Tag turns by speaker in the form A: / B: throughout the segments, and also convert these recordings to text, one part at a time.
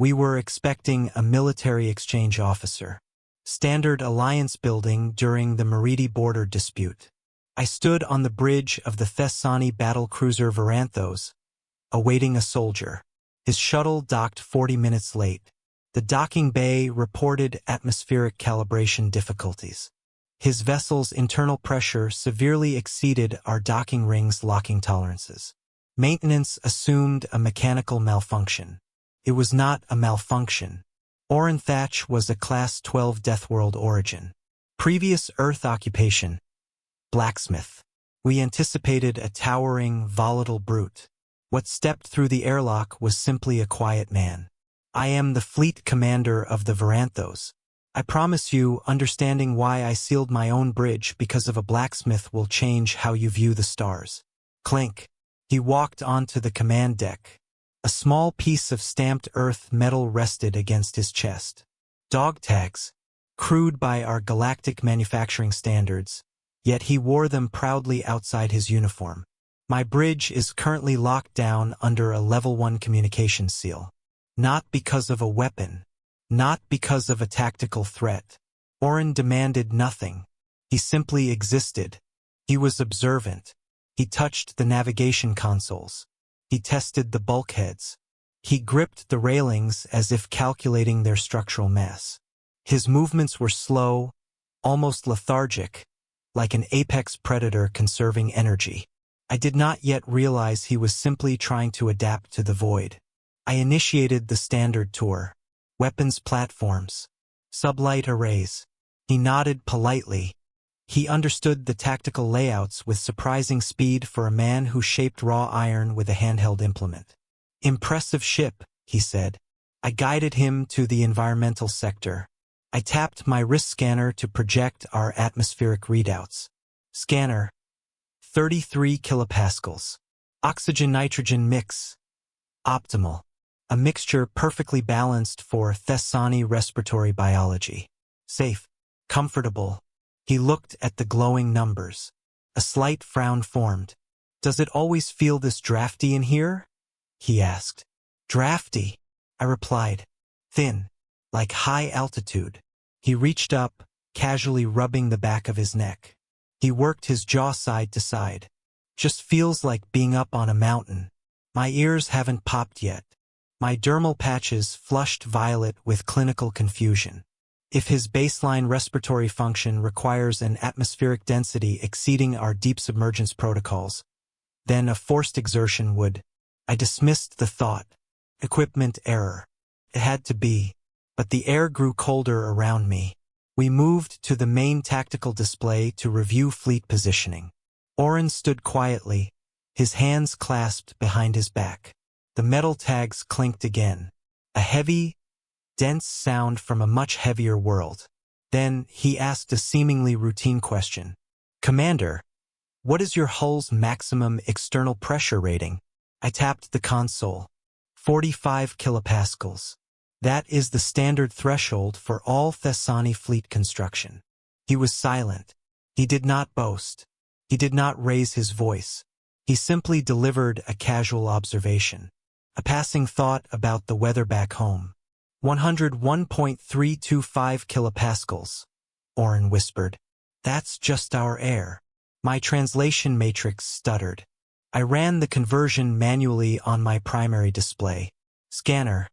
A: We were expecting a military exchange officer. Standard alliance building during the Meridi border dispute. I stood on the bridge of the Thessani battlecruiser Varanthos, awaiting a soldier. His shuttle docked 40 minutes late. The docking bay reported atmospheric calibration difficulties. His vessel's internal pressure severely exceeded our docking ring's locking tolerances. Maintenance assumed a mechanical malfunction. It was not a malfunction. Orenthach was a Class 12 Deathworld origin. Previous Earth occupation. Blacksmith. We anticipated a towering, volatile brute. What stepped through the airlock was simply a quiet man. I am the fleet commander of the Varanthos. I promise you, understanding why I sealed my own bridge because of a blacksmith will change how you view the stars. Clink. He walked onto the command deck. A small piece of stamped earth metal rested against his chest. Dog tags. Crude by our galactic manufacturing standards, yet he wore them proudly outside his uniform. My bridge is currently locked down under a Level 1 communication seal. Not because of a weapon. Not because of a tactical threat. Oren demanded nothing. He simply existed. He was observant. He touched the navigation consoles. He tested the bulkheads. He gripped the railings as if calculating their structural mass. His movements were slow, almost lethargic, like an apex predator conserving energy. I did not yet realize he was simply trying to adapt to the void. I initiated the standard tour. Weapons platforms. Sublight arrays. He nodded politely. He understood the tactical layouts with surprising speed for a man who shaped raw iron with a handheld implement. Impressive ship, he said. I guided him to the environmental sector. I tapped my wrist scanner to project our atmospheric readouts. Scanner. 33 kilopascals. Oxygen-nitrogen mix. Optimal. A mixture perfectly balanced for Thessani respiratory biology. Safe. Comfortable. He looked at the glowing numbers. A slight frown formed. Does it always feel this drafty in here? He asked. Drafty, I replied. Thin. Like high altitude. He reached up, casually rubbing the back of his neck. He worked his jaw side to side. Just feels like being up on a mountain. My ears haven't popped yet. My dermal patches flushed violet with clinical confusion. If his baseline respiratory function requires an atmospheric density exceeding our deep submergence protocols, then a forced exertion would. I dismissed the thought. Equipment error. It had to be. But the air grew colder around me. We moved to the main tactical display to review fleet positioning. Oren stood quietly, his hands clasped behind his back. The metal tags clinked again. A heavy, dense sound from a much heavier world. Then he asked a seemingly routine question. Commander, what is your hull's maximum external pressure rating? I tapped the console. 45 kilopascals. That is the standard threshold for all Thessani fleet construction. He was silent. He did not boast. He did not raise his voice. He simply delivered a casual observation. A passing thought about the weather back home. 101.325 kilopascals, Oren whispered. That's just our air. My translation matrix stuttered. I ran the conversion manually on my primary display. Scanner.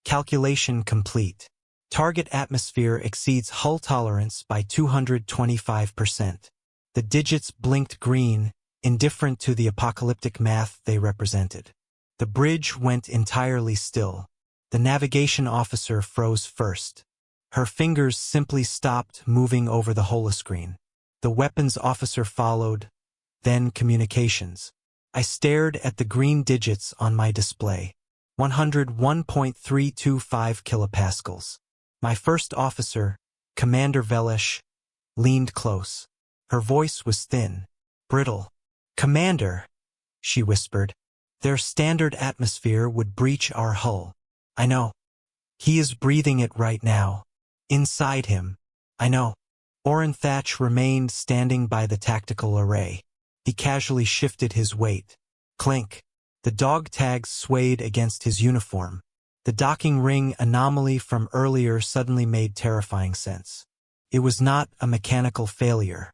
A: Calculation complete. Target atmosphere exceeds hull tolerance by 225%. The digits blinked green, indifferent to the apocalyptic math they represented. The bridge went entirely still. The navigation officer froze first. Her fingers simply stopped moving over the holoscreen. The weapons officer followed, then communications. I stared at the green digits on my display. 101.325 kilopascals. My first officer, Commander Velish, leaned close. Her voice was thin, brittle. Commander, she whispered. Their standard atmosphere would breach our hull. I know. He is breathing it right now. Inside him. I know. Orenthach remained standing by the tactical array. He casually shifted his weight. Clink. The dog tags swayed against his uniform. The docking ring anomaly from earlier suddenly made terrifying sense. It was not a mechanical failure.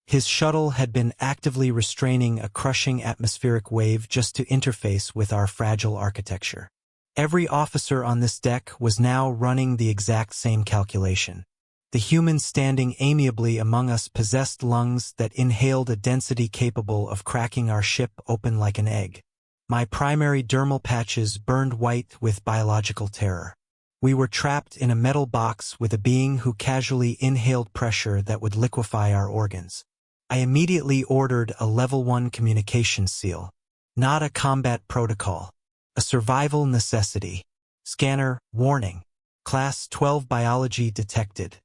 A: His shuttle had been actively restraining a crushing atmospheric wave just to interface with our fragile architecture. Every officer on this deck was now running the exact same calculation. The humans standing amiably among us possessed lungs that inhaled a density capable of cracking our ship open like an egg. My primary dermal patches burned white with biological terror. We were trapped in a metal box with a being who casually inhaled pressure that would liquefy our organs. I immediately ordered a Level 1 communications seal. Not a combat protocol. A survival necessity. Scanner, warning. Class 12 biology detected.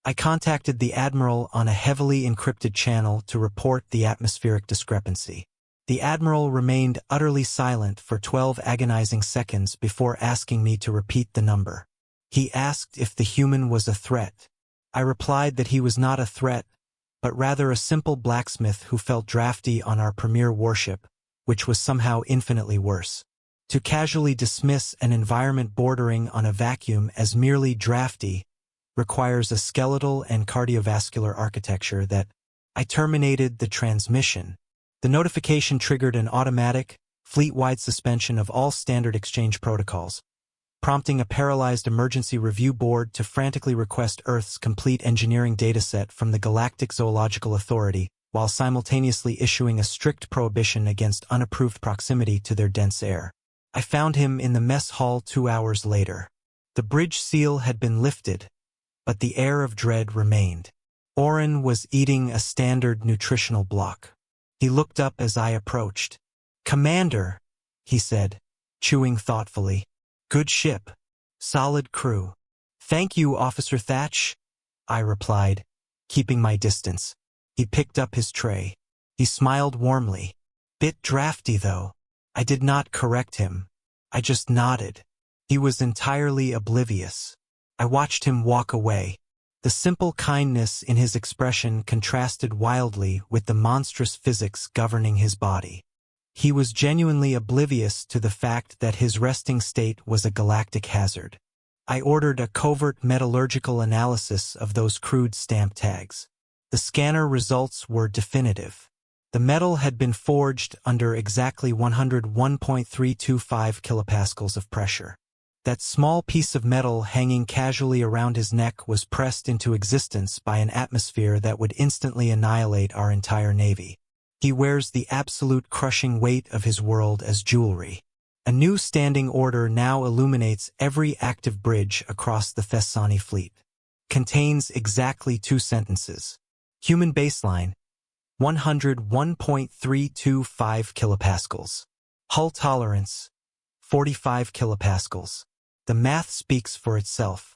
A: I contacted the Admiral on a heavily encrypted channel to report the atmospheric discrepancy. The Admiral remained utterly silent for 12 agonizing seconds before asking me to repeat the number. He asked if the human was a threat. I replied that he was not a threat, but rather a simple blacksmith who felt drafty on our premier warship, which was somehow infinitely worse. To casually dismiss an environment bordering on a vacuum as merely drafty requires a skeletal and cardiovascular architecture that I terminated the transmission. The notification triggered an automatic, fleet-wide suspension of all standard exchange protocols, prompting a paralyzed emergency review board to frantically request Earth's complete engineering dataset from the Galactic Zoological Authority, while simultaneously issuing a strict prohibition against unapproved proximity to their dense air. I found him in the mess hall 2 hours later. The bridge seal had been lifted, but the air of dread remained. Oren was eating a standard nutritional block. He looked up as I approached. "Commander," he said, chewing thoughtfully. "Good ship. Solid crew." "Thank you, Officer Thatch," I replied, keeping my distance. He picked up his tray. He smiled warmly. "Bit drafty, though." I did not correct him. I just nodded. He was entirely oblivious. I watched him walk away. The simple kindness in his expression contrasted wildly with the monstrous physics governing his body. He was genuinely oblivious to the fact that his resting state was a galactic hazard. I ordered a covert metallurgical analysis of those crude stamp tags. The scanner results were definitive. The metal had been forged under exactly 101.325 kilopascals of pressure. That small piece of metal hanging casually around his neck was pressed into existence by an atmosphere that would instantly annihilate our entire navy. He wears the absolute crushing weight of his world as jewelry. A new standing order now illuminates every active bridge across the Thessani fleet. Contains exactly 2 sentences. Human baseline, 101.325 kilopascals. Hull tolerance, 45 kilopascals. The math speaks for itself.